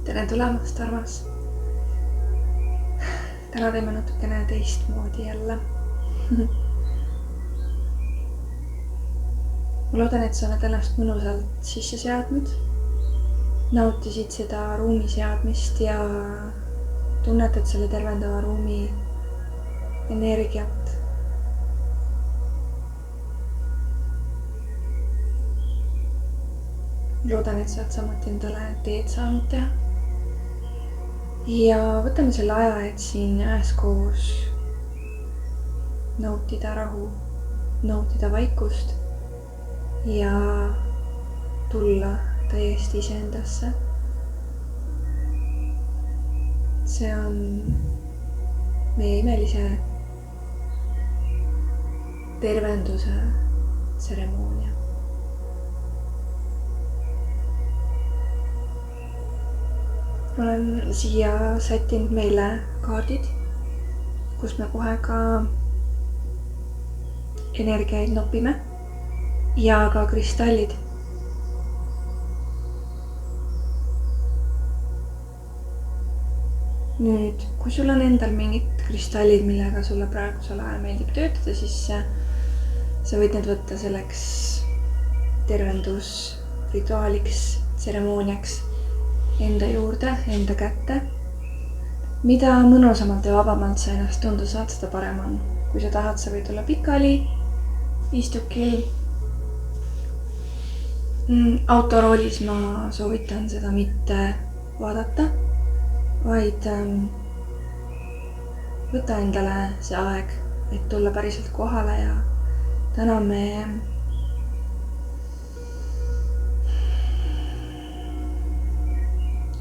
tere tulemast, armas! Täna teeme natukene teistmoodi jälle. Ma loodan, et sa oled ennast mõnusalt sisse seadnud. Nautisid seda ruumi seadmist ja tunnetad selle tervendava ruumi energiat. Loodan, et sa oled samuti endale teed saanud teha. Ja võtame selle aja, et siin üheskoos nautida rahu, nautida vaikust ja tulla täiesti iseendasse. See on meie imelise tervenduse tseremoonia. Ma olen siia sättinud meile kaardid, kus me kohe ka energiaid nopime ja ka kristallid. Nüüd, kui sul on endal mingid kristallid, millega sulle praegusel ajal meeldib töötada, siis sa võid need võtta selleks tervendusrituaaliks, tseremooniaks enda juurde, enda kätte. Mida mõnusamalt ja vabamalt sa ennast tunda saad, seda parem on. Kui sa tahad, sa võid olla pikali, istukil. Autoroolis ma soovitan seda mitte vaadata, vaid võta endale see aeg, et tulla päriselt kohale ja täna me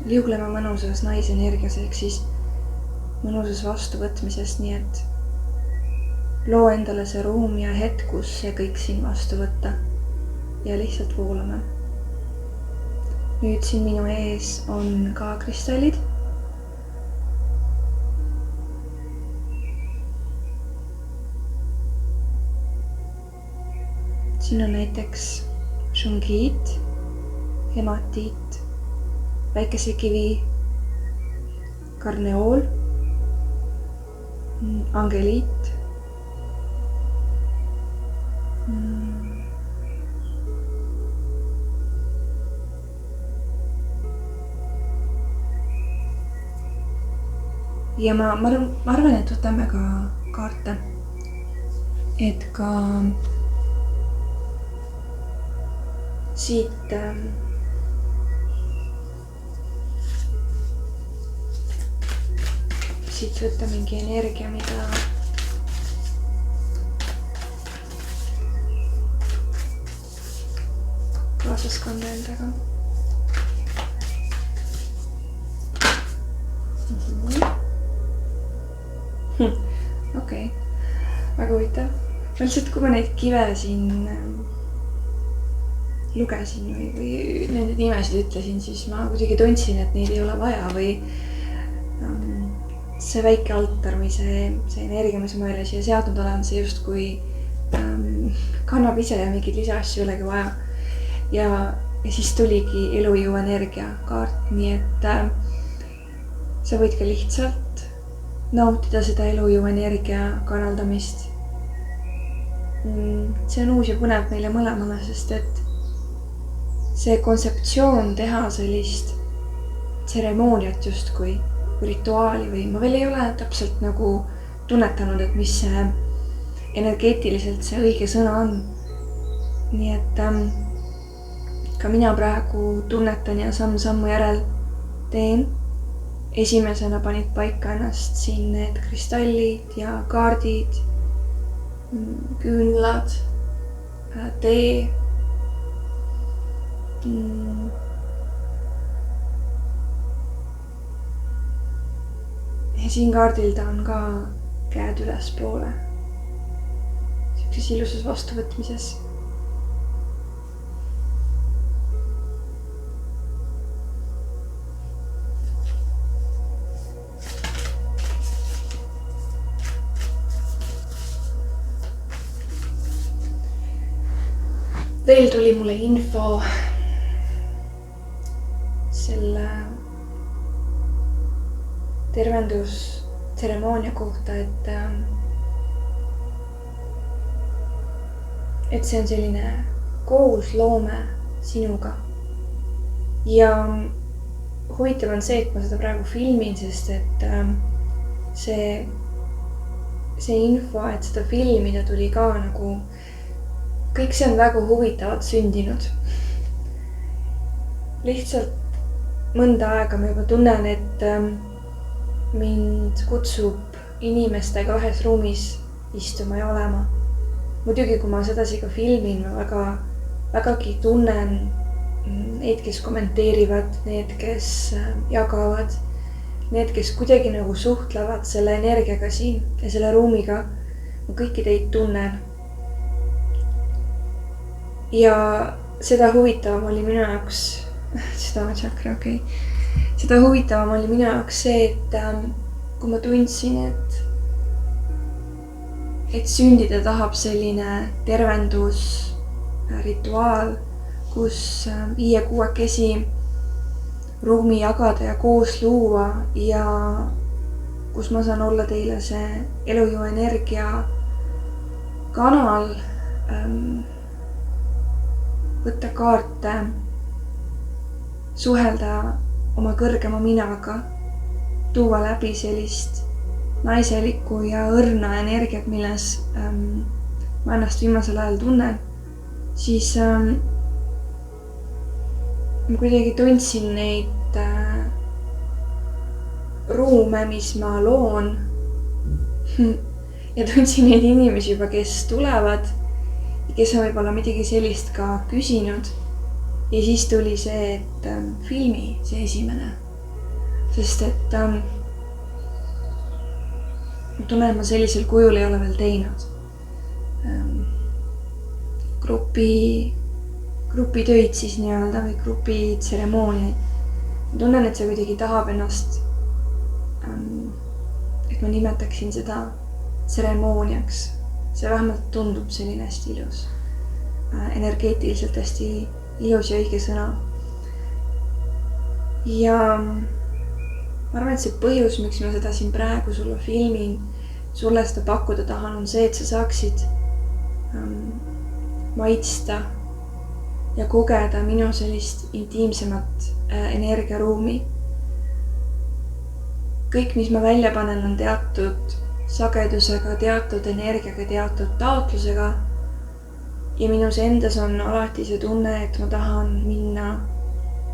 liugleme mõnusas naisenergias ehk siis mõnusas vastuvõtmises, nii et loo endale see ruum ja hetk, kus see kõik siin vastu võtta ja lihtsalt voolame. Nüüd siin minu ees on ka kristallid. Siin on näiteks šungiit, hematiit, päikesekivi, karneool, angeliit, ja ma arvan, et võtame ka kaarte, et ka siit võtta mingi energia, mida kaasas kanda endaga. Okei, väga huvitav. Ma lihtsalt, kui ma neid kive siin lugesin või nende nimesid ütlesin, siis ma kuidagi tundsin, et neid ei ole vaja või see väike altar või see energia, mis ma meile siia seadnud olen, see justkui kannab ise ja mingeid lisaasju ei olegi vaja. Ja siis tuligi elujõu energia kaart, nii et sa võid ka lihtsalt nautida seda elujõu energia kanaldamist. See on uus ja põnev meile mõlemale, sest et see kontseptsioon teha sellist tseremooniat justkui rituaali või ma veel ei ole täpselt nagu tunnetanud, et mis see energeetiliselt see õige sõna on. Nii et ka mina praegu tunnetan ja samm-sammu järel teen. Esimesena panid paika ennast siin need kristallid ja kaardid, küünlad, tee. Ja siin kaardil ta on ka käed ülespoole. Sellises ilusas vastuvõtmises. Veel tuli mulle info selle tervendustseremoonia kohta, et see on selline koosloome sinuga. Ja huvitav on see, et ma seda praegu filmin, sest et see info, et seda filmida tuli ka nagu, kõik see on väga huvitavalt sündinud. Lihtsalt mõnda aega ma juba tunnen, et mind kutsub inimestega ühes ruumis istuma ja olema. Muidugi, kui ma sedasi ka filmin, ma vägagi tunnen need, kes kommenteerivad, need, kes jagavad, need, kes kuidagi nagu suhtlevad selle energiaga siin ja selle ruumiga. Ma kõiki teid tunnen. Ja seda huvitavam oli minu jaoks, südamechakra, okei. Seda huvitavam oli minu jaoks see, et kui ma tundsin, et sündida tahab selline tervendusrituaal, kus 5-6 ruumi jagada ja koos luua ja kus ma saan olla teile see elujõu energia kanal, võtta kaarte, suhelda oma kõrgema minaga, tuua läbi sellist naiselikku ja õrna energiat, milles ma ennast viimasel ajal tunnen, siis ma kuidagi tundsin neid ruume, mis ma loon ja tundsin neid inimesi juba, kes tulevad, kes on võib-olla midagi sellist ka küsinud. Ja siis tuli see, et filmi see esimene, sest et ma tunnen, et ma sellisel kujul ei ole veel teinud. Grupitöid siis nii-öelda või grupitseremooniaid. Ma tunnen, et see kuidagi tahab ennast, et ma nimetaksin seda tseremooniaks. See vähemalt tundub selline hästi ilus, energeetiliselt hästi ilus ja õige sõna. Ja ma arvan, et see põhjus, miks ma seda siin praegu sulle filmin, sulle seda pakkuda tahan, on see, et sa saaksid maitsta ja kogeda minu sellist intiimsemat energiaruumi. Kõik, mis ma välja panen, on teatud sagedusega, teatud energiaga, teatud taotlusega. Ja minus endas on alati see tunne, et ma tahan minna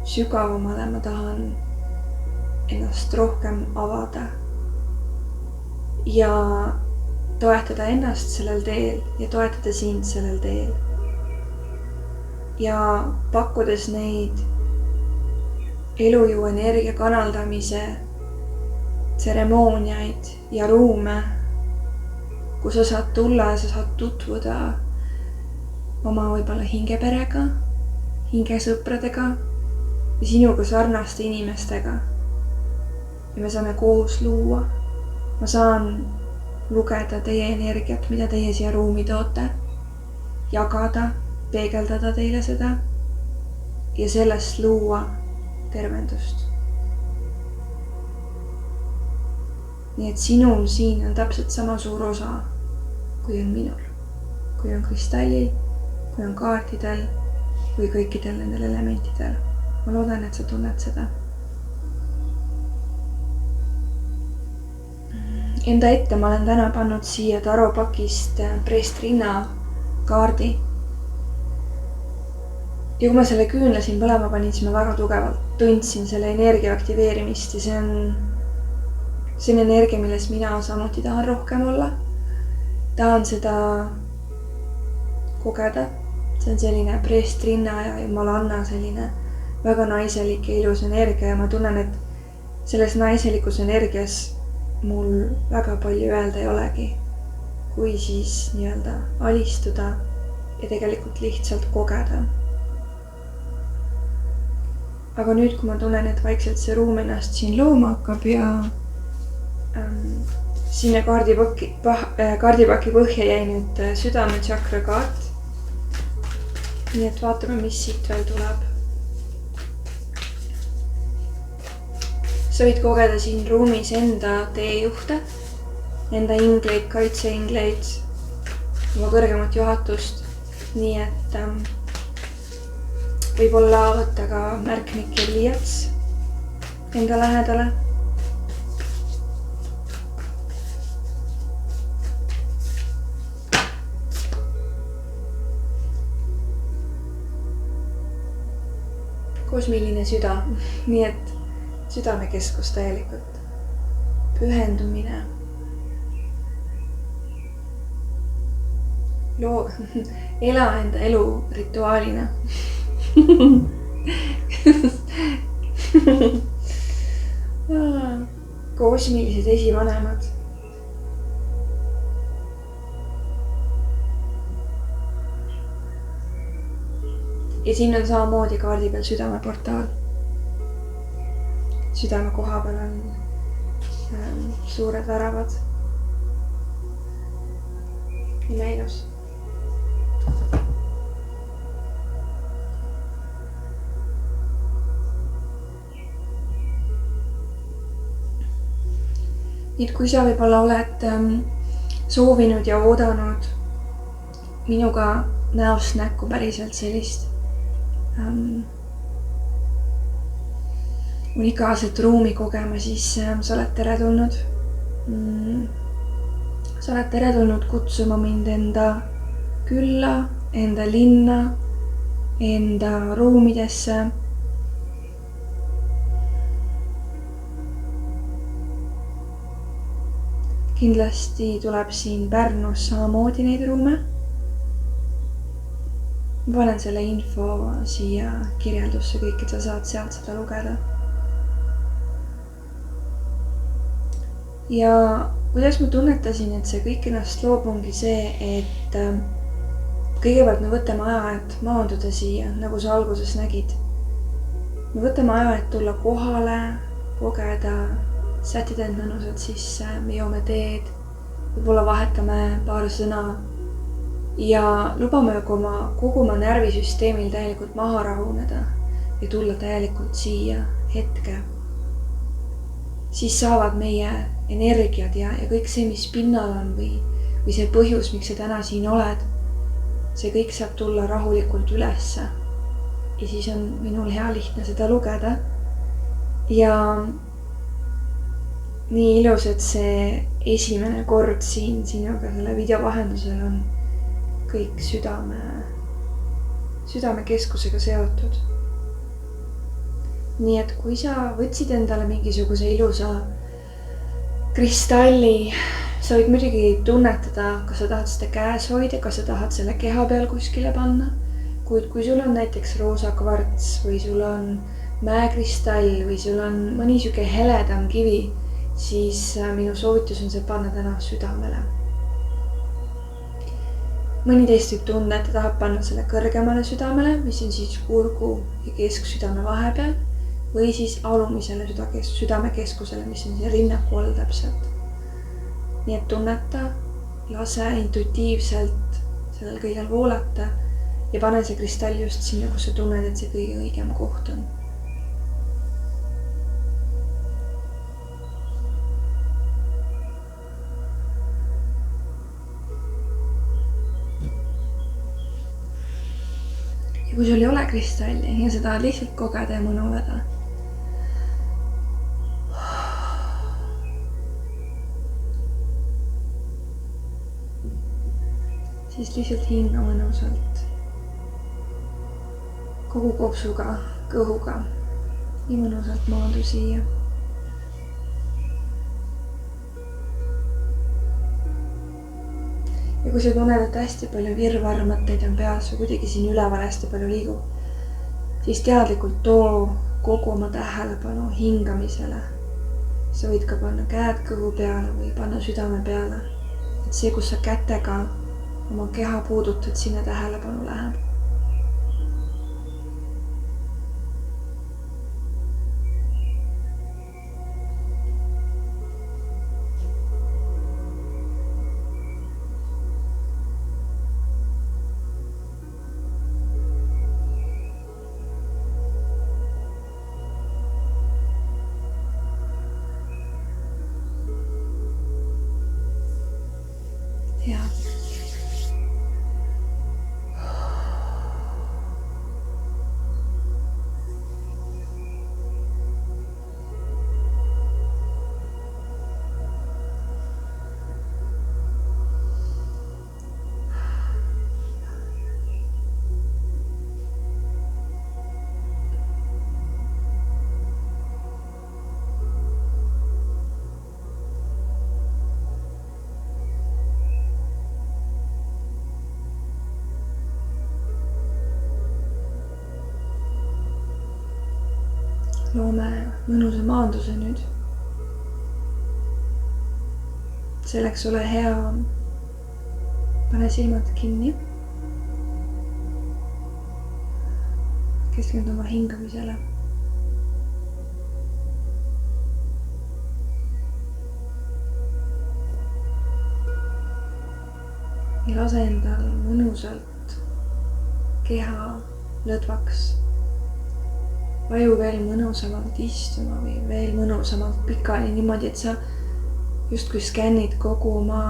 sügavamale, ma tahan ennast rohkem avada ja toetada ennast sellel teel ja toetada sind sellel teel. Ja pakkudes neid elujõu energia kanaldamise tseremooniaid ja ruume, kus sa saad tulla ja sa saad tutvuda oma võib-olla hingeperega, hingesõpradega ja sinuga sarnaste inimestega. Ja me saame koos luua. Ma saan lugeda teie energiat, mida teie siia ruumi toote, jagada, peegeldada teile seda ja sellest luua tervendust. Nii et sinul siin on täpselt sama suur osa, kui on minul, kui on kristallil, kui on kaartidel või kõikidel nendel elementidel. Ma loodan, et sa tunned seda. Enda ette ma olen täna pannud siia taropakist preestrinna kaardi. Ja kui ma selle küünla siin põlema panin, siis ma väga tugevalt tundsin selle energia aktiveerimist ja see on energia, milles mina samuti tahan rohkem olla. Tahan seda kogeda. See on selline preestrinna ja jumalanna selline väga naiselik ja ilus energia ja ma tunnen, et selles naiselikus energias mul väga palju öelda ei olegi, kui siis nii-öelda alistuda ja tegelikult lihtsalt kogeda. Aga nüüd, kui ma tunnen, et vaikselt see ruum ennast siin looma hakkab ja sinna kaardipaki põhja jäi nüüd südamechakra kaart. Nii et vaatame, mis siit veel tuleb. sa võid kogeda siin ruumis enda teejuhte, enda ingleid, kaitseingleid, oma kõrgemat juhatust. Nii et võib-olla võtta ka märkmik ja pliiats enda lähedale. Kosmiline süda, nii et südamekeskus täielikult, pühendumine, ela enda elu rituaalina. Kosmilised esivanemad. Ja siin on samamoodi kaardi peal südameportaal. Südame koha peal on suured väravad. Imeilus. Nii et kui sa võib-olla oled soovinud ja oodanud minuga näost näkku päriselt sellist unikaalset ruumi kogema, siis sa oled teretulnud. Sa oled teretulnud kutsuma mind enda külla, enda linna, enda ruumidesse. Kindlasti tuleb siin Pärnus samamoodi neid ruume. Ma panen selle info siia kirjeldusse kõik, et sa saad sealt seda lugeda. Ja kuidas ma tunnetasin, et see kõik ennast loob, ongi see, et kõigepealt me võtame aja, et maanduda siia, nagu sa alguses nägid. Me võtame aja, et tulla kohale, kogeda, sätida end mõnusalt sisse, me joome teed, võib-olla vahetame paar sõna ja lubame kogu oma närvisüsteemil täielikult maha rahuneda ja tulla täielikult siia hetke. Siis saavad meie energiad ja kõik see, mis pinnal on või see põhjus, miks sa täna siin oled, see kõik saab tulla rahulikult ülesse. Ja siis on minul hea lihtne seda lugeda. Ja nii ilus, et see esimene kord siin sinuga selle video vahendusel on kõik südamekeskusega seotud. Nii et kui sa võtsid endale mingisuguse ilusa kristalli, sa võid muidugi tunnetada, kas sa tahad seda käes hoida, kas sa tahad selle keha peal kuskile panna. Kuid kui sul on näiteks roosa kvarts või sul on mäekristall või sul on mõni siuke heledam kivi, siis minu soovitus on see panna täna südamele. Mõni teist võib tunda, et ta tahab panna selle kõrgemale südamele, mis on siis kurgu ja kesksüdame vahepeal, või siis alumisele südamekeskusele, mis on siin rinnaku all täpselt. Nii et tunneta, lase intuitiivselt sellel kõigel voolata ja pane see kristall just sinna, kus sa tunned, et see kõige õigem koht on. Ja kui sul ei ole kristalli ja sa tahad lihtsalt kogeda ja mõnuleda, siis lihtsalt hinga mõnusalt kogu kopsuga, kõhuga ja mõnusalt maandu siia. Ja kui sa tunned, et hästi palju virvarmõtteid on peas või kuidagi siin üleval hästi palju liigub, siis teadlikult too kogu oma tähelepanu hingamisele. Sa võid ka panna käed kõhu peale või panna südame peale. Et see, kus sa kätega oma keha puudutad, sinna tähelepanu läheb. hea. Loome mõnusa maanduse nüüd. Selleks ole hea, pane silmad kinni. Keskendu oma hingamisele. Ja lase endal mõnusalt keha lõdvaks. Vaju veel mõnusamalt istuma või veel mõnusamalt pikali niimoodi, et sa justkui skännid kogu oma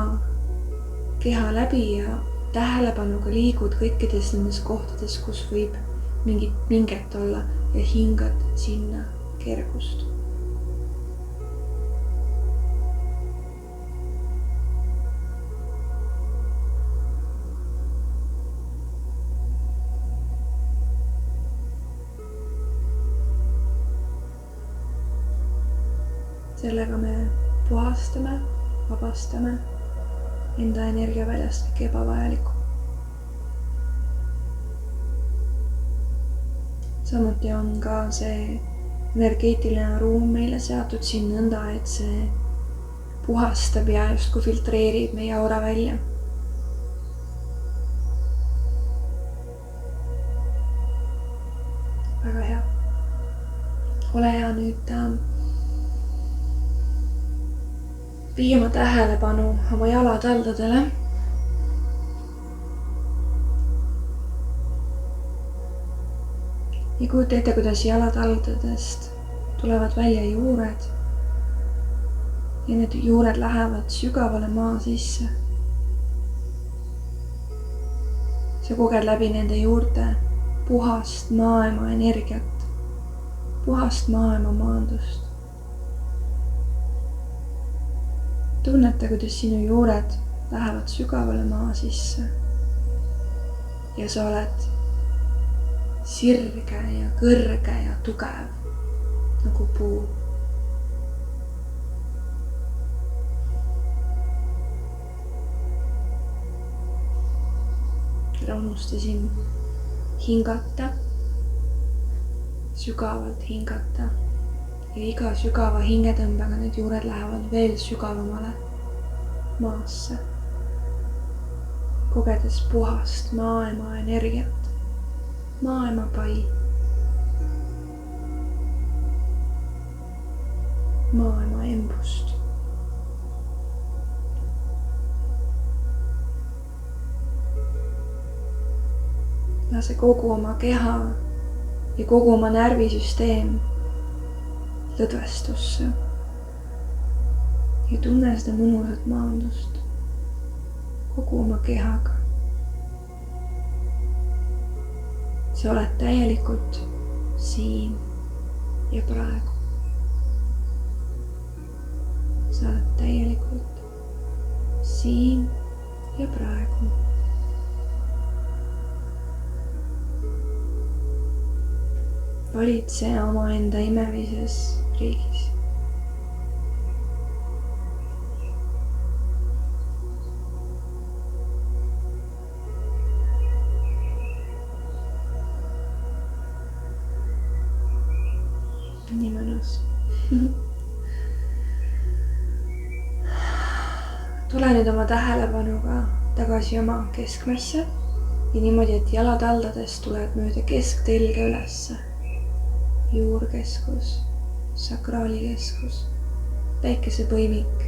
keha läbi ja tähelepanuga liigud kõikides nendes kohtades, kus võib mingit pinget olla ja hingad sinna kergust. Sellega me puhastame, vabastame enda energiaväljast kõik ebavajalikku. Samuti on ka see energeetiline ruum meile seatud siin nõnda, et see puhastab ja justkui filtreerib meie aura välja. Väga hea. Ole hea nüüd vii oma tähelepanu oma jalataldadele. Ja kujuta ette, kuidas jalataldadest tulevad välja juured. Ja need juured lähevad sügavale maa sisse. Sa koged läbi nende juurte puhast maailma energiat, puhast maailma maandust. Tunneta, kuidas sinu juured lähevad sügavale maa sisse ja sa oled sirge ja kõrge ja tugev nagu puu. Ära unustasin hingata, sügavalt hingata. Ja iga sügava hingetõmbega need juured lähevad veel sügavamale maasse, kogedes puhast maailma energiat, maailma pai, maailma embust. Lase kogu oma keha ja kogu oma närvisüsteem lõdvestusse ja tunne seda mõnusat maandust kogu oma kehaga. Sa oled täielikult siin ja praegu. Sa oled täielikult siin ja praegu. Valitse omaenda imelises riigis. Nii mõnus. Tule nüüd oma tähelepanuga tagasi oma keskmesse ja niimoodi, et jalataldadest tuled mööda kesktelge ülesse. Juurkeskus, sakraalikeskus, päikesepõimik,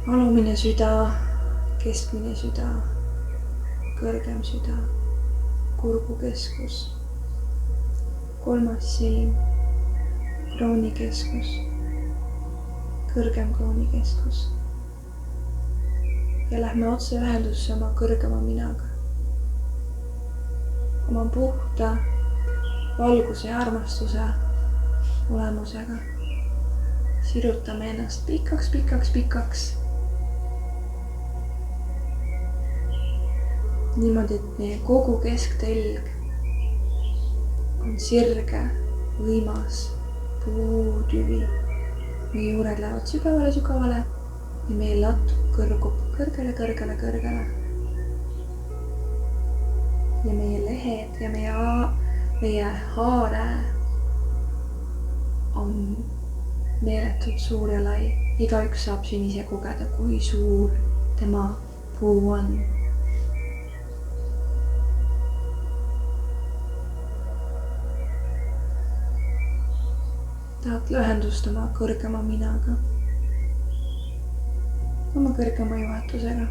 alumine süda, keskmine süda, kõrgem süda, kurgukeskus, kolmas silm, kroonikeskus, kõrgem kroonikeskus, ja lähme otse ühendusse oma kõrgema minaga. Oma puhta valguse ja armastuse olemusega. Sirutame ennast pikaks. Niimoodi, et meie kogu kesktelg on sirge, võimas puutüvi. Meie juured lähevad sügavale ja meie latt kõrgub kõrgele. Ja meie lehed ja meie haare on meeletult suur ja lai. Igaüks saab siin ise kogeda, kui suur tema puu on. Taotle ühendust oma kõrgema minaga, oma kõrgema juhatusega.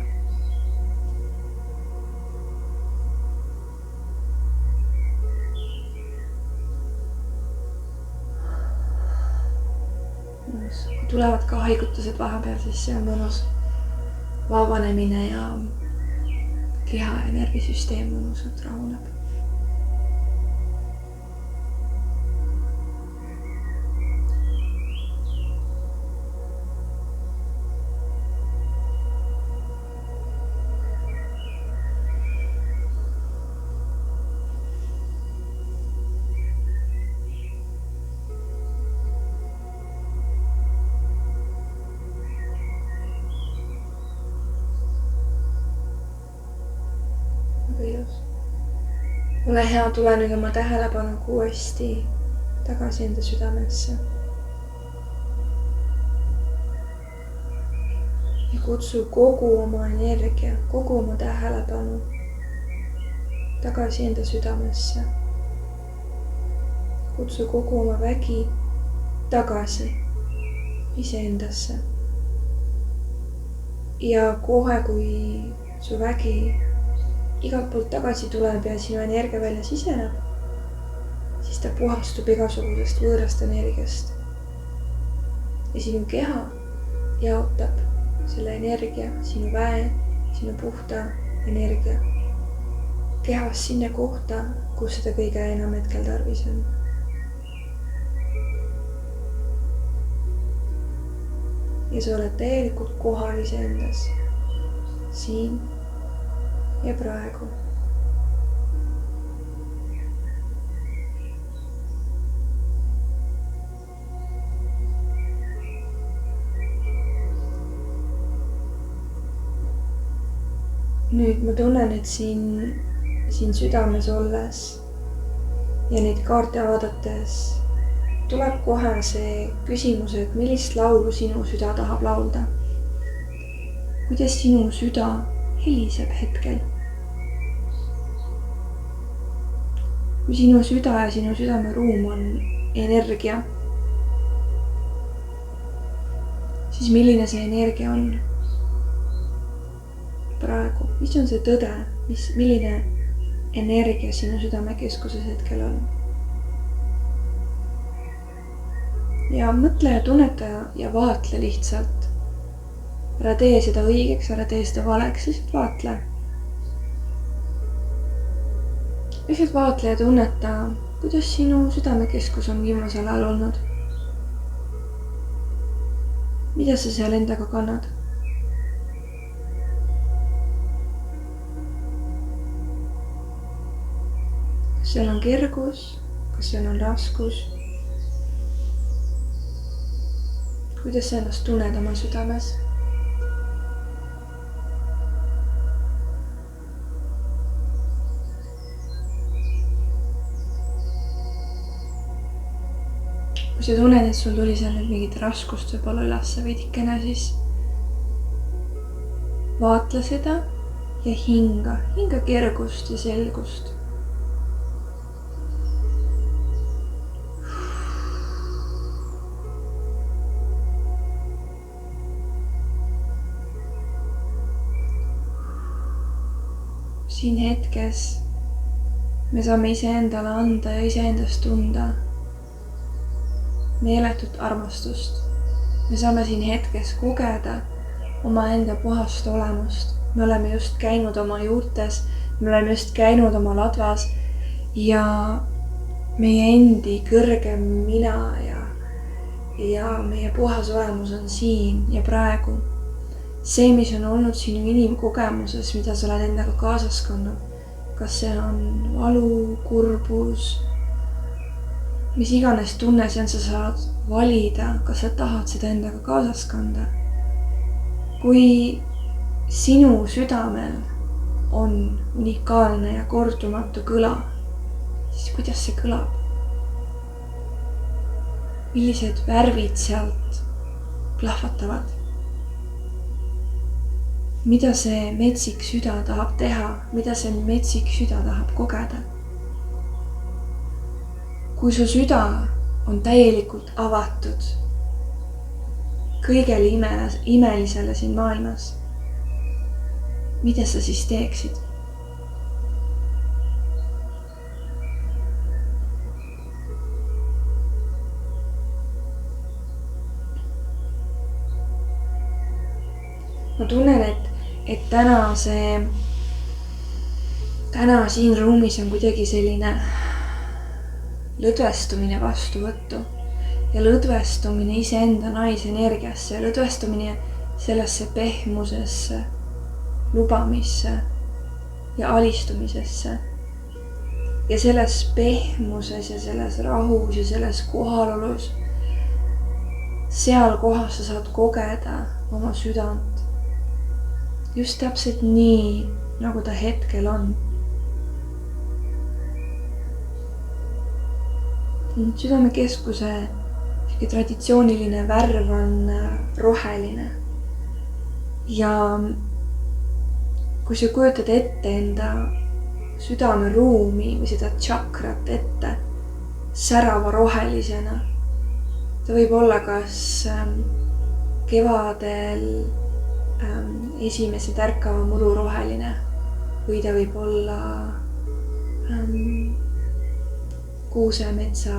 Kui tulevad ka haigutused vahepeal, siis see on mõnus vabanemine ja keha ja närvisüsteem mõnusalt rahuneb. Ole hea, tule nüüd oma tähelepanuga uuesti tagasi enda südamesse. Ja kutsu kogu oma energia, kogu oma tähelepanu tagasi enda südamesse. Kutsu kogu oma vägi tagasi iseendasse. Ja kohe, kui su vägi igalt poolt tagasi tuleb ja sinu energia välja siseneb, siis ta puhastub igasugusest võõrast energiast. Ja sinu keha jaotab selle energia, sinu väe, sinu puhta energia kehas sinna kohta, kus seda kõige enam hetkel tarvis on. Ja sa oled täielikult kohal iseendas, siin ja praegu. Nüüd ma tunnen, et siin südames olles ja neid kaarte vaadates tuleb kohe see küsimus, et millist laulu sinu süda tahab laulda. Kuidas sinu süda heliseb hetkel. Kui sinu süda ja sinu südameruum on energia, siis milline see energia on praegu? Mis on see tõde? Milline energia sinu südamekeskuses hetkel on? Ja mõtle ja tunneta ja vaatle lihtsalt. Ära tee seda õigeks, ära tee seda valeks, lihtsalt vaatle. Lihtsalt vaatle ja tunneta, kuidas sinu südamekeskus on viimasel ajal olnud. Mida sa seal endaga kannad? Kas seal on kergus? Kas seal on raskus? Kuidas sa ennast tunned oma südames? Kui sa tunned, et sul tuli seal nüüd mingit raskust võib-olla ülesse veidikene, siis vaatle seda ja hinga kergust ja selgust. Siin hetkes me saame iseendale anda ja iseendast tunda meeletut armastust. Me saame siin hetkes kogeda omaenda puhast olemust. me oleme just käinud oma juurtes, me oleme just käinud oma ladvas ja meie endi kõrgem mina ja meie puhas olemus on siin ja praegu. See, mis on olnud sinu inimkogemuses, mida sa oled endaga kaasas kandnud, kas see on valu, kurbus, mis iganes tunne see on, sa saad valida, kas sa tahad seda endaga kaasas kanda. Kui sinu südamel on unikaalne ja kordumatu kõla, siis kuidas see kõlab? Millised värvid sealt plahvatavad? Mida see metsik süda tahab teha? Mida see metsik süda tahab kogeda? Kui su süda on täielikult avatud kõigele imelisele siin maailmas, mida sa siis teeksid? Ma tunnen, et täna siin ruumis on kuidagi selline lõdvestumine vastuvõttu ja lõdvestumine iseenda naisenergiasse ja lõdvestumine sellesse pehmusesse, lubamisse ja alistumisesse. Ja selles pehmuses ja selles rahus ja selles kohalolus, seal kohas sa saad kogeda oma südant. Just täpselt nii, nagu ta hetkel on. Südamekeskuse traditsiooniline värv on roheline. Ja kui sa kujutad ette enda südameruumi või seda tšakrat ette särava rohelisena, ta võib olla kas kevadel esimese tärkava muru roheline või ta võib olla kuusemetsa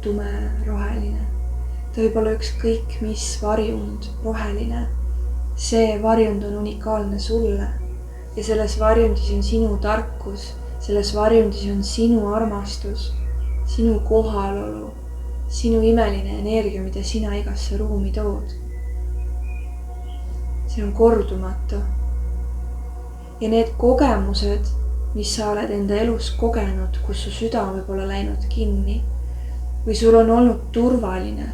tume roheline. Ta võib olla ükskõik mis varjund roheline. See varjund on unikaalne sulle ja selles varjundis on sinu tarkus, selles varjundis on sinu armastus, sinu kohalolu, sinu imeline energia, mida sina igasse ruumi tood. See on kordumatu. Ja need kogemused, mis sa oled enda elus kogenud, kus su süda võib olla läinud kinni või sul on olnud turvaline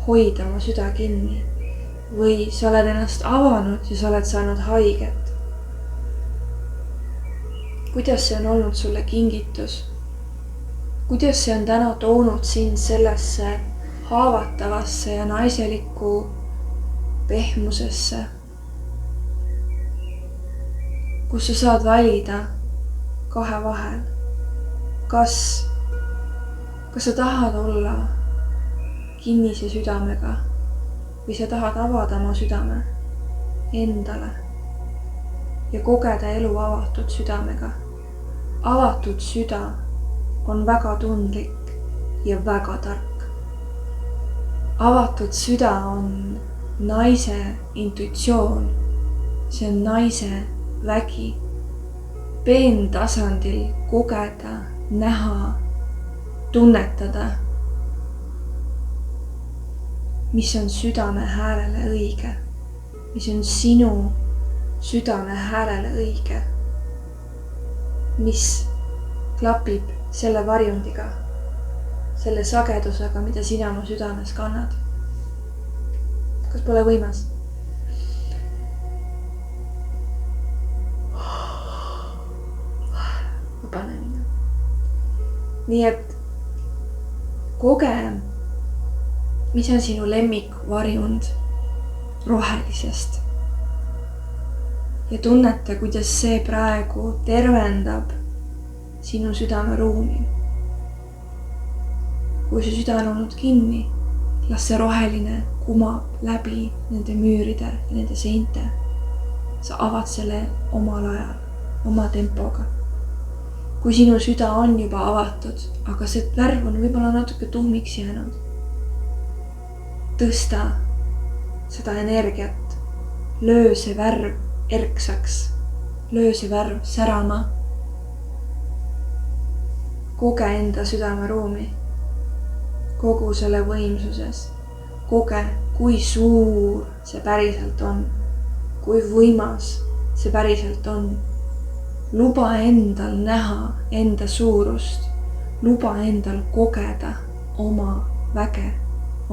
hoida oma süda kinni või sa oled ennast avanud ja sa oled saanud haiget. Kuidas see on olnud sulle kingitus? Kuidas see on täna toonud sind sellesse haavatavasse ja naiselikku pehmusesse, kus sa saad valida kahe vahel. Kas sa tahad olla kinnise südamega või sa tahad avada oma südame endale ja kogeda elu avatud südamega. Avatud süda on väga tundlik ja väga tark. Avatud süda on naise intuitsioon, see on naise vägi. Peentasandil kogeda, näha, tunnetada, mis on südame häälele õige, mis on sinu südame häälele õige, mis klapib selle varjundiga, selle sagedusega, mida sina oma südames kannad. Kas pole võimas? Vabanemine. Nii et koge, mis on sinu lemmikvarjund rohelisest ja tunneta, kuidas see praegu tervendab sinu südameruumi. Kui su süda on olnud kinni, las see roheline kumab läbi nende müüride ja nende seinte. Sa avad selle omal ajal, oma tempoga. Kui sinu süda on juba avatud, aga see värv on võib-olla natuke tuhmiks jäänud, tõsta seda energiat löö see värv erksaks, löö see värv särama. Koge enda südameruumi, kogu selle võimsuses. Koge, kui suur see päriselt on, kui võimas see päriselt on. Luba endal näha enda suurust, luba endal kogeda oma väge,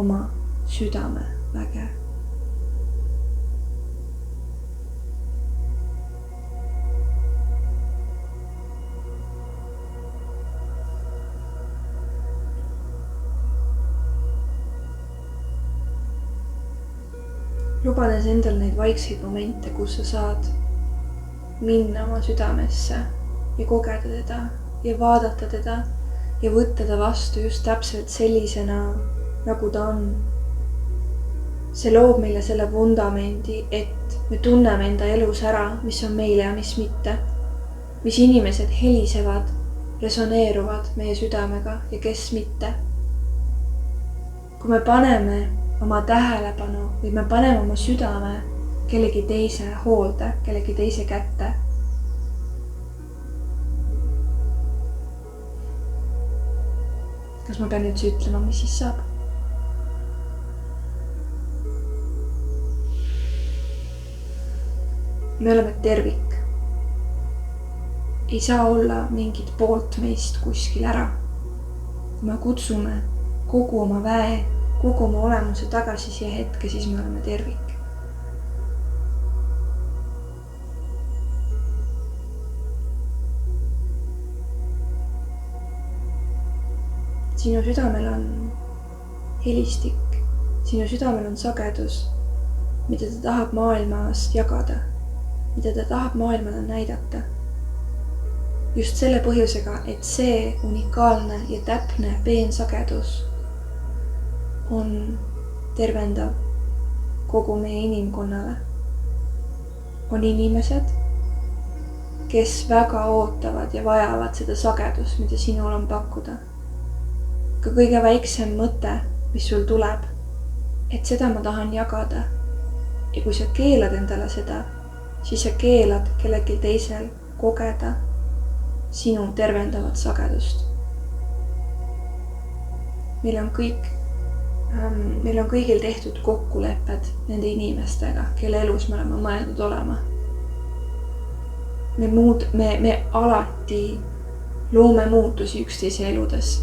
oma südame väge. Lubades endal neid vaikseid momente, kus sa saad minna oma südamesse ja kogeda teda ja vaadata teda ja võtta ta vastu just täpselt sellisena, nagu ta on. See loob meile selle vundamendi, et me tunneme enda elus ära, mis on meile ja mis mitte. Mis inimesed helisevad, resoneeruvad meie südamega ja kes mitte. Kui me paneme oma tähelepanu või me paneme oma südame kellegi teise hoolde, kellegi teise kätte. Kas ma pean üldse ütlema, mis siis saab? Me oleme tervik. Ei saa olla mingit poolt meist kuskil ära. Kui me kutsume kogu oma väe, kogu oma olemuse tagasi siia hetke, siis me oleme tervik. Sinu südamel on helistik, sinu südamel on sagedus, mida ta tahab maailmas jagada, mida ta tahab maailmale näidata. Just selle põhjusega, et see unikaalne ja täpne peensagedus on tervendav kogu meie inimkonnale. On inimesed, kes väga ootavad ja vajavad seda sagedust, mida sinul on pakkuda. Ka kõige väiksem mõte, mis sul tuleb, et seda ma tahan jagada. Ja kui sa keelad endale seda, siis sa keelad kellelgi teisel kogeda sinu tervendavat sagedust. Meil on kõigil tehtud kokkulepped nende inimestega, kelle elus me oleme mõeldud olema. Me alati loome muutusi üksteise eludes,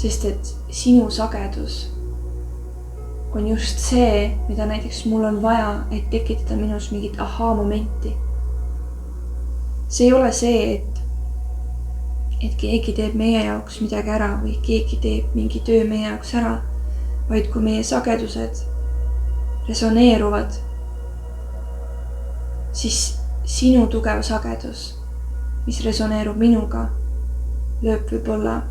sest et sinu sagedus on just see, mida näiteks mul on vaja, et tekitada minus mingit ahaa-momenti. See ei ole see, et keegi teeb meie jaoks midagi ära või keegi teeb mingi töö meie jaoks ära, vaid kui meie sagedused resoneeruvad, siis sinu tugev sagedus, mis resoneerub minuga, lööb võib-olla,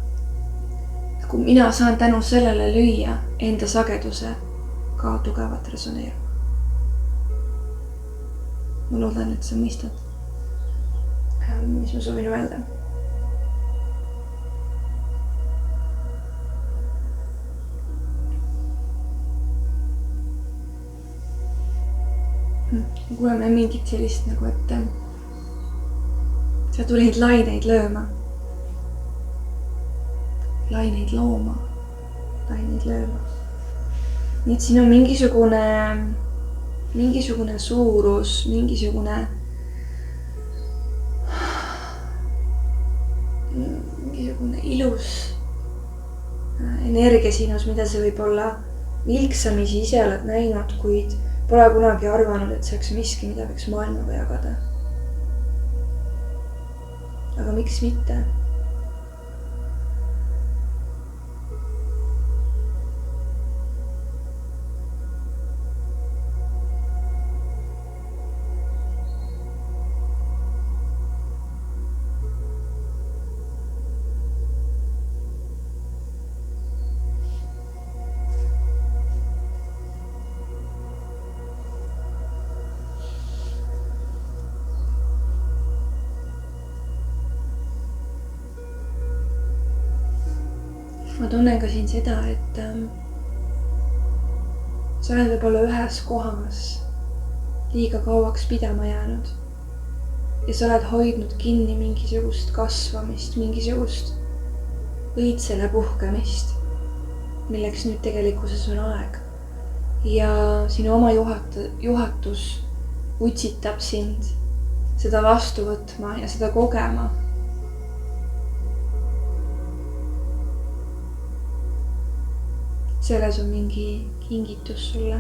kui mina saan tänu sellele lüüa enda sageduse ka tugevat resoneeruma. Ma loodan, et sa mõistad, mis ma soovin öelda. Kuuleme mingit sellist nagu, et sa tulid laineid lööma. Laineid looma, laineid lööma. Nii et siin on mingisugune suurus, mingisugune ilus energia sinus, mida sa võib-olla vilksamisi ise oled näinud, kuid pole kunagi arvanud, et see oleks miski, mida võiks maailmaga jagada. Aga miks mitte? Ma tunnen ka siin seda, et sa oled võib-olla ühes kohas liiga kauaks pidama jäänud. Ja sa oled hoidnud kinni mingisugust kasvamist, mingisugust õitsele puhkemist, milleks nüüd tegelikkuses on aeg. Ja sinu oma juhatus utsitab sind seda vastu võtma ja seda kogema. Selles on mingi kingitus sulle.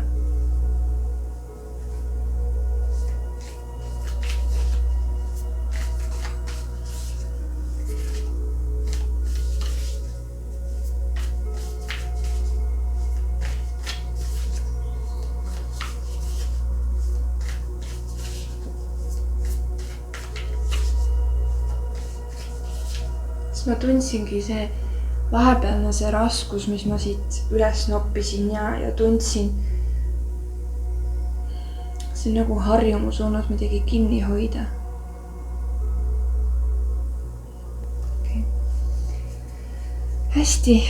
Ma tundsingi see vahepealne see raskus, mis ma siit üles noppisin ja tundsin. See on nagu harjumus olnud midagi kinni hoida. Okay. Hästi.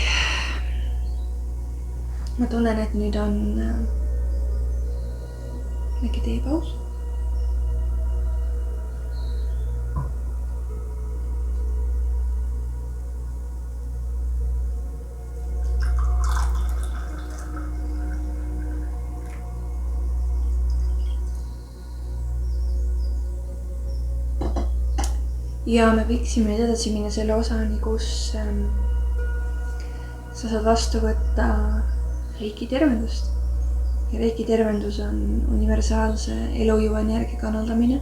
Ma tunnen, et nüüd on väike teepaus. Ja me võiksime edasi minna selle osani, kus sa saad vastu võtta Reiki tervendust. Ja Reiki tervendus on universaalse elujõu energia kanaldamine,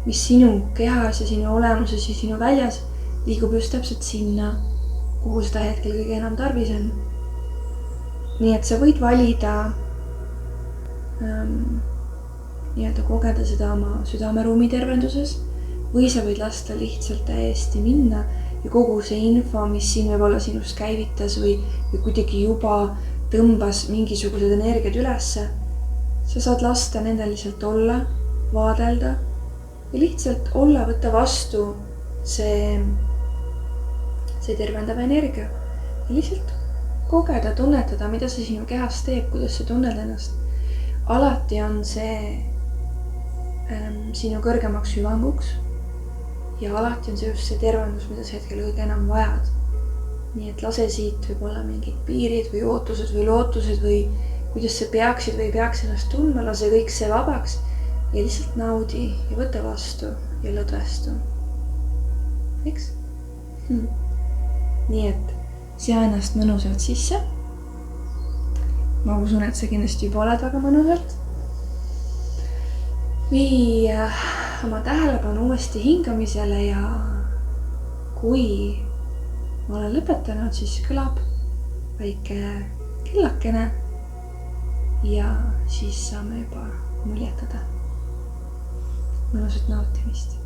mis sinu kehas ja sinu olemuses ja sinu väljas liigub just täpselt sinna, kuhu seda hetkel kõige enam tarvis on. Nii et sa võid valida nii-öelda kogeda seda oma südameruumi tervenduses, või sa võid lasta lihtsalt täiesti minna ja kogu see info, mis siin võib olla sinust käivitas või kuidagi juba tõmbas mingisugused energiad ülesse, sa saad lasta nendel lihtsalt olla, vaadelda ja lihtsalt olla, võtta vastu see tervendav energia ja lihtsalt kogeda, tunnetada, mida see sinu kehas teeb, kuidas sa tunned ennast. Alati on see sinu kõrgemaks hüvanguks. Ja alati on see just see tervendus, mida sa hetkel kõige enam vajad. Nii et lase siit võib-olla mingid piirid või ootused või lootused või kuidas sa peaksid või peaks ennast tundma, lase kõik see vabaks ja lihtsalt naudi ja võta vastu ja lõdvestu. Eks? Nii et sea ennast mõnusalt sisse. Ma usun, et sa kindlasti juba oled väga mõnusalt. Vii oma tähelepanu uuesti hingamisele ja kui ma olen lõpetanud, siis kõlab väike kellakene ja siis saame juba muljetada. Mõnusat nautimist.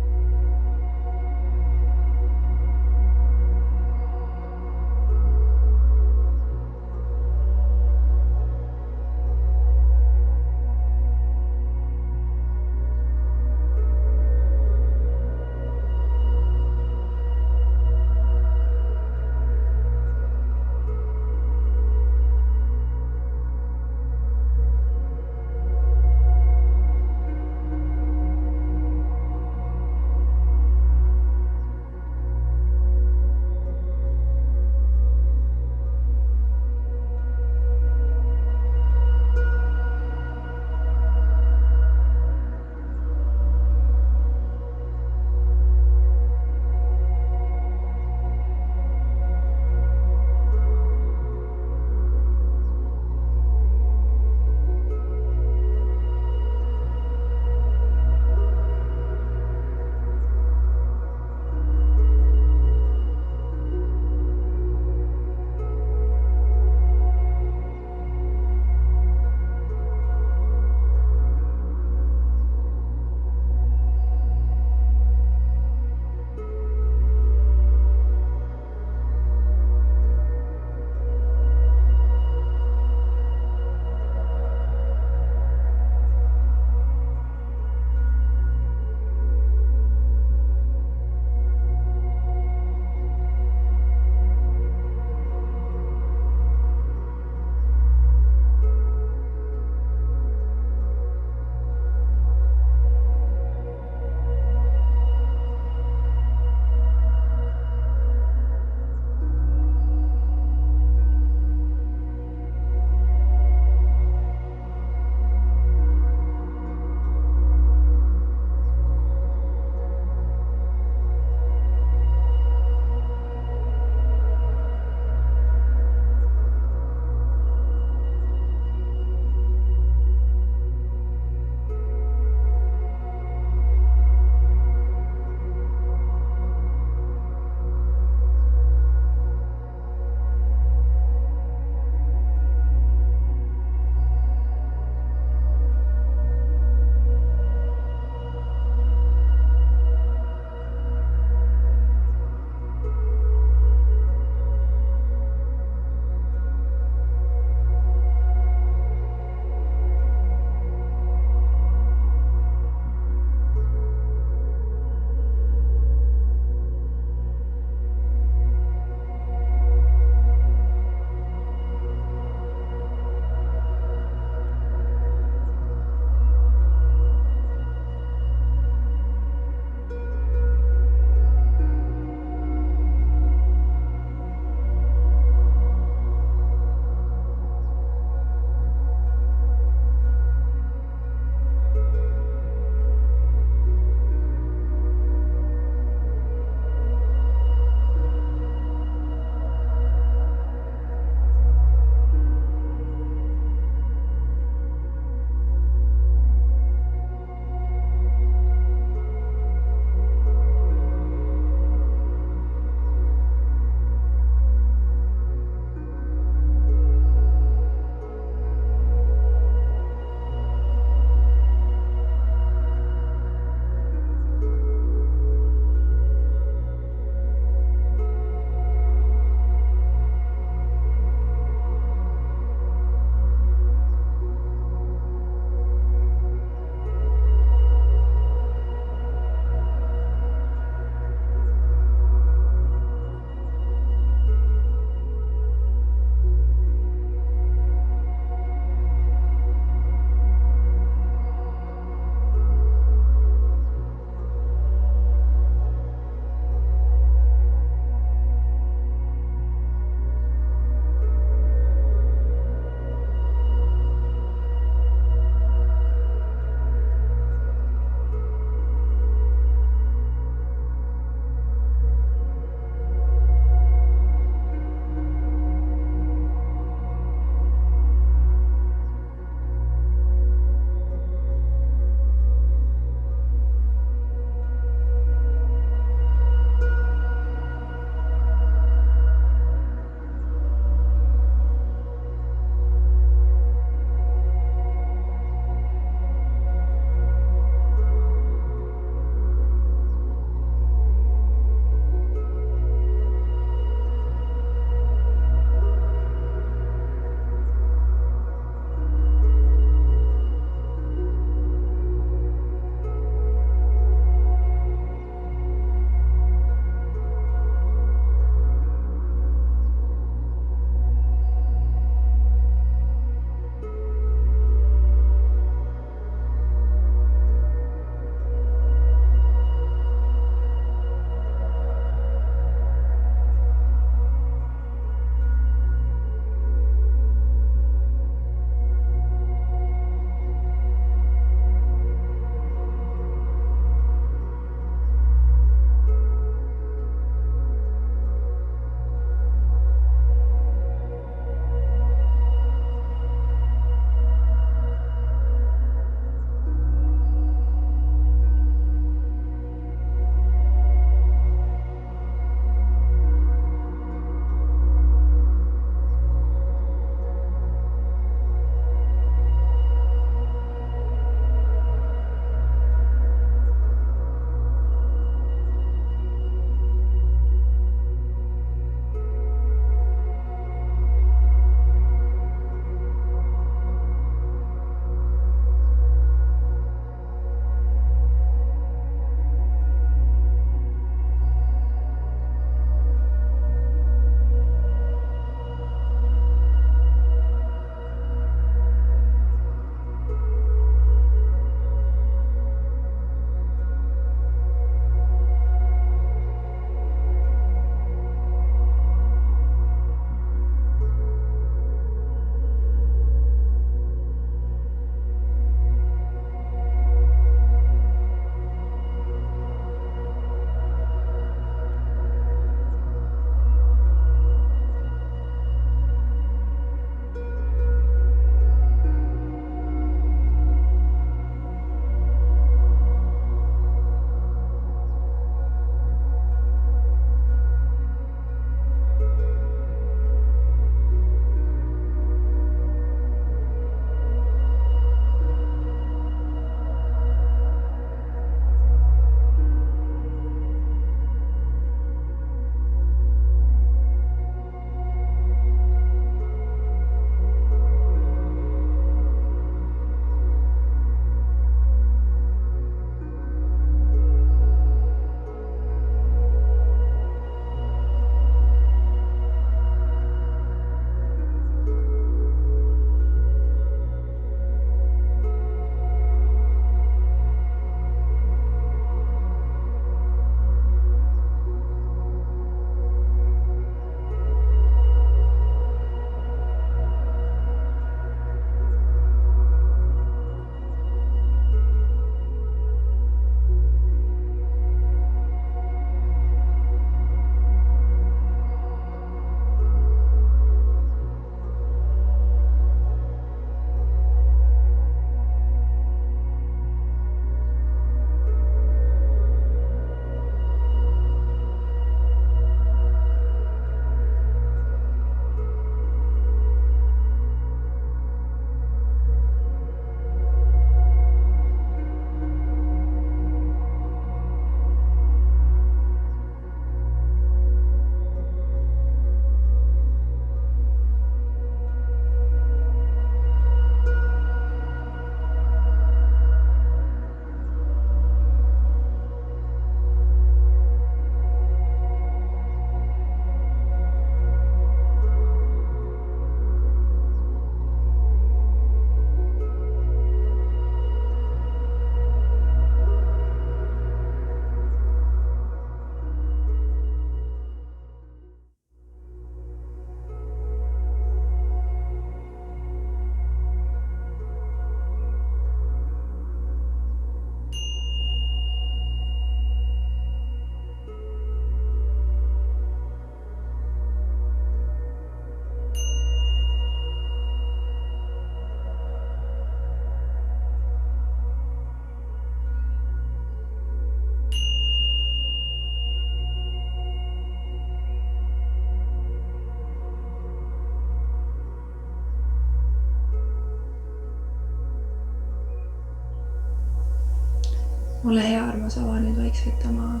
ole hea, armas, ava nüüd vaikselt oma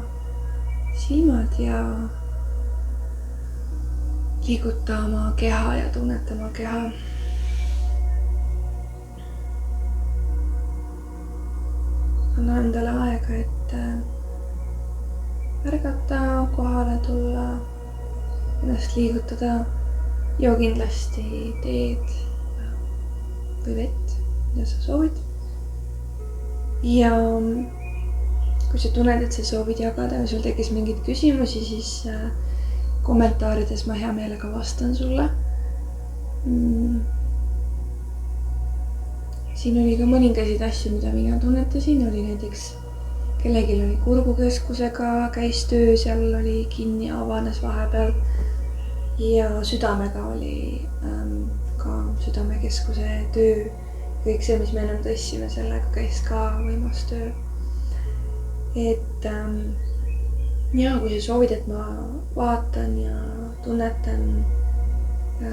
silmad ja liiguta oma keha ja tunneta oma keha. Anna endale aega, et ärgata, kohale tulla, ennast liigutada. Joo kindlasti teed või vett, mida sa soovid. Ja kui sa tunned, et sa soovid jagada ja sul tekkis mingeid küsimusi, siis kommentaarides ma hea meelega vastan sulle. Siin oli ka mõningasid asju, mida mina tunnetasin. Oli näiteks kellelgi oli kurgukeskusega, käis töö, seal oli kinni, avanes vahepeal. Ja südamega oli ka südamekeskuse töö. Kõik see, mis me enam tõstsime, sellega käis ka võimas töö. Et ja kui sa soovid, et ma vaatan ja tunnetan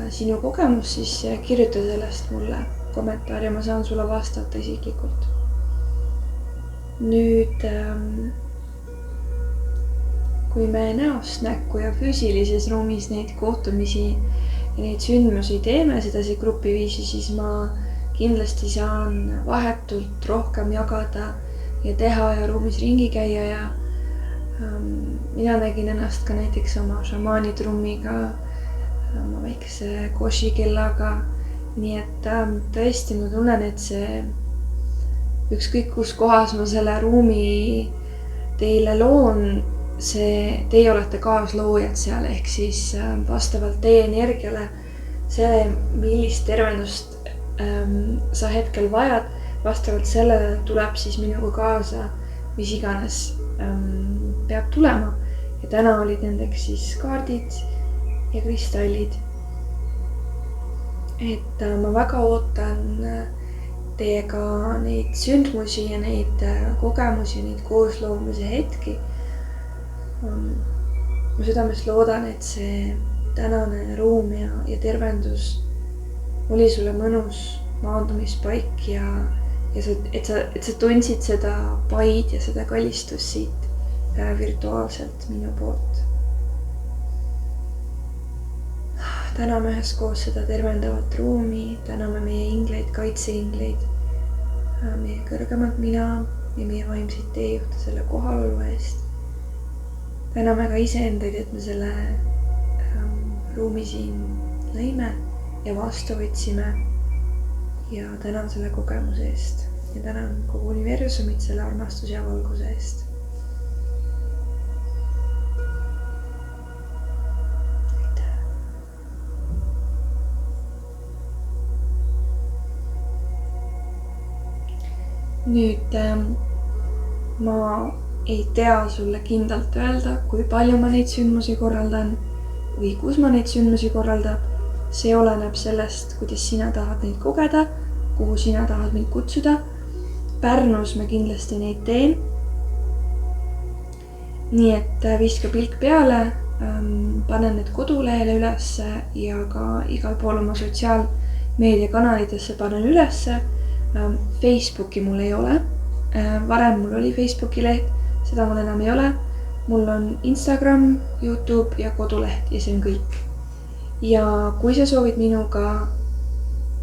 sinu kogemus, siis kirjuta sellest mulle kommentaari ja ma saan sulle vastata isiklikult. Nüüd, kui me näost näkku ja füüsilises ruumis neid kohtumisi ja neid sündmusi teeme sedasi grupiviisi, siis ma kindlasti saan vahetult rohkem jagada ja teha ja ruumis ringi käia ja mina nägin ennast ka näiteks oma šamaanitrummiga, oma väikese koši kellaga. Nii et tõesti ma tunnen, et see ükskõik kus kohas ma selle ruumi teile loon, teie olete kaasloojad seal, ehk siis vastavalt teie energiale, see, millist tervendust sa hetkel vajad, vastavalt sellele tuleb siis minuga kaasa, mis iganes peab tulema. Ja täna olid nendeks siis kaardid ja kristallid. Et ma väga ootan teiega neid sündmusi ja neid kogemusi, neid koosloomise hetki. Ma südamest loodan, et see tänane ruum ja tervendus oli sulle mõnus maandumispaik ja et sa tundsid seda paid ja seda kallistust siit virtuaalselt minu poolt. Täname üheskoos seda tervendavat ruumi, täname meie ingleid, kaitseingleid, meie kõrgemat mina ja meie vaimseid teejuhte selle kohalolu eest. Täname ka iseendaid, et me selle ruumi siin lõime ja vastu võtsime ja tänan selle kogemuse eest ja tänan kogu universumit selle armastuse ja valguse eest. Nüüd ma ei tea sulle kindlalt öelda, kui palju ma neid sündmusi korraldan või kus ma neid sündmusi korraldab. See oleneb sellest, kuidas sina tahad neid kogeda, kuhu sina tahad mind kutsuda. Pärnus ma kindlasti neid teen. Nii et viska pilk peale, panen need kodulehele ülesse ja ka igal pool oma sotsiaalmeediakanalitesse panen ülesse. Facebooki mul ei ole. Varem mul oli Facebooki leht, seda mul enam ei ole. Mul on Instagram, YouTube ja koduleht ja see on kõik. Ja kui sa soovid minuga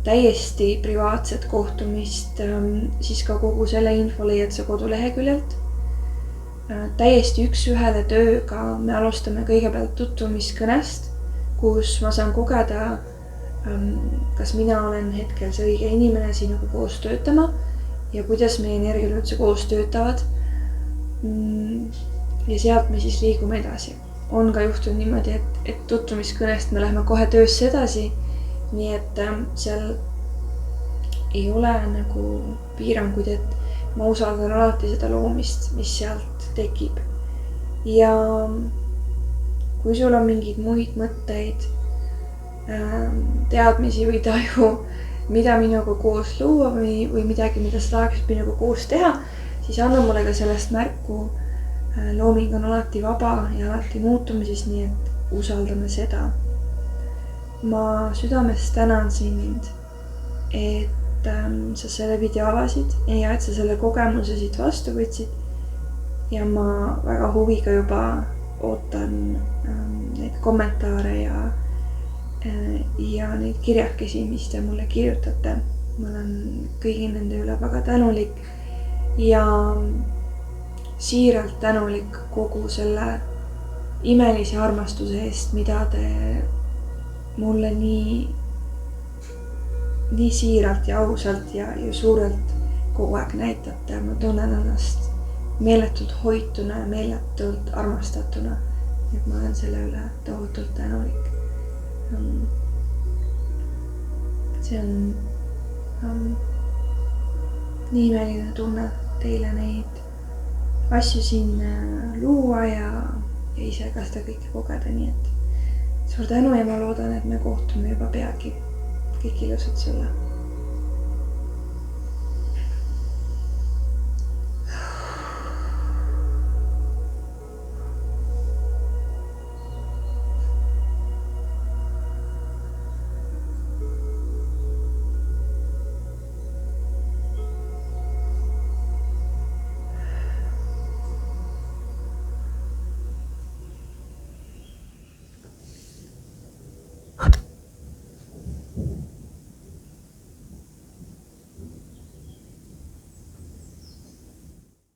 täiesti privaatset kohtumist, siis ka kogu selle info leiad sa koduleheküljelt. Täiesti üks-ühele tööga me alustame kõigepealt tutvumiskõnest, kus ma saan kogeda, kas mina olen hetkel see õige inimene sinuga koos töötama ja kuidas meie energiad üldse koos töötavad. Ja sealt me siis liigume edasi. On ka juhtunud niimoodi, et tutvumiskõnest me läheme kohe töösse edasi, nii et seal ei ole nagu piiranguid, et ma usaldan alati seda loomist, mis sealt tekib. Ja kui sul on mingeid muid mõtteid, teadmisi või taju, mida minuga koos luua või midagi, mida sa tahaksid minuga koos teha, siis anna mulle ka sellest märku. Looming on alati vaba ja alati muutumises, nii et usaldame seda. Ma südamest tänan sind, et sa selle video avasid ja et sa selle kogemuse siit vastu võtsid ja ma väga huviga juba ootan neid kommentaare ja neid kirjakesi, mis te mulle kirjutate. Ma olen kõigi nende üle väga tänulik ja siiralt tänulik kogu selle imelise armastuse eest, mida te mulle nii siiralt ja ausalt ja suurelt kogu aeg näitate. Ma tunnen ennast meeletult hoituna ja meeletult armastatuna. Et ma olen selle üle tohutult tänulik. See on nii imeline tunne teile neid asju siin luua ja ise ka seda kõike kogeda, nii et suur tänu ja ma loodan, et me kohtume juba peagi. Kõik ilusat sulle!